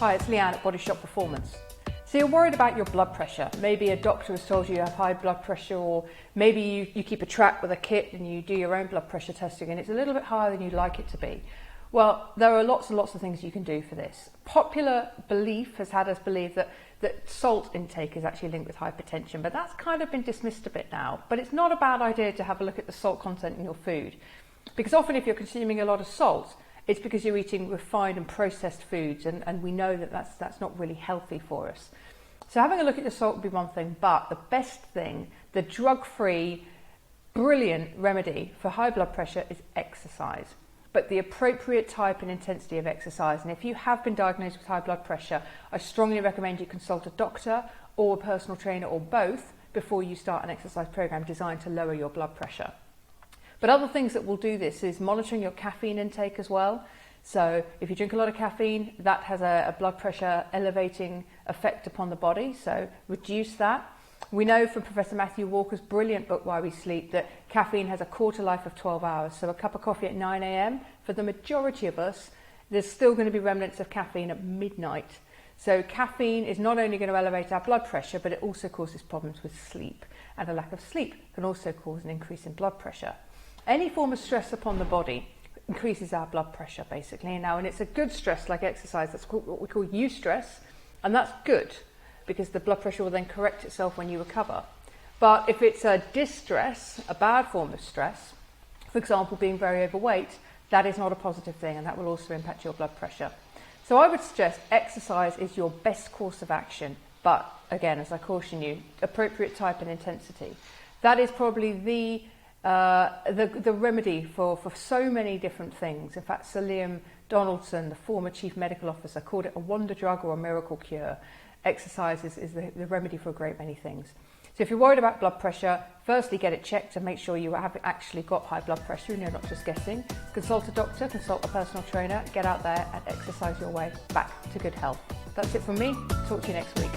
Hi, it's Leanne at Body Shop Performance. So you're worried about your blood pressure. Maybe a doctor has told you you have high blood pressure, or maybe you keep a track with a kit and you do your own blood pressure testing and it's a little bit higher than you'd like it to be. Well, there are lots and lots of things you can do for this. Popular belief has had us believe that salt intake is actually linked with hypertension, but that's kind of been dismissed a bit now. But it's not a bad idea to have a look at the salt content in your food, because often if you're consuming a lot of salt, it's because you're eating refined and processed foods, and we know that that's not really healthy for us. So having a look at your salt would be one thing, but the best thing, the drug-free, brilliant remedy for high blood pressure is exercise. But the appropriate type and intensity of exercise. And if you have been diagnosed with high blood pressure, I strongly recommend you consult a doctor or a personal trainer or both before you start an exercise program designed to lower your blood pressure. But other things that will do this is monitoring your caffeine intake as well. So if you drink a lot of caffeine, that has a blood pressure elevating effect upon the body, so reduce that. We know from Professor Matthew Walker's brilliant book, Why We Sleep, that caffeine has a quarter life of 12 hours. So a cup of coffee at 9 a.m, for the majority of us, there's still going to be remnants of caffeine at midnight. So caffeine is not only going to elevate our blood pressure, but it also causes problems with sleep. And a lack of sleep can also cause an increase in blood pressure. Any form of stress upon the body increases our blood pressure, basically. And it's a good stress like exercise. That's what we call eustress, and that's good, because the blood pressure will then correct itself when you recover. But if it's a distress, a bad form of stress, for example, being very overweight, that is not a positive thing, and that will also impact your blood pressure. So I would suggest exercise is your best course of action, but again, as I caution you, appropriate type and intensity. That is probably the remedy for so many different things. In fact, Sir Liam Donaldson, the former chief medical officer, called it a wonder drug or a miracle cure. Exercise is the remedy for a great many things. So if you're worried about blood pressure, firstly get it checked and make sure you have actually got high blood pressure and you're not just guessing. Consult a doctor, consult a personal trainer, get out there and exercise your way back to good health. That's it from me. Talk to you next week.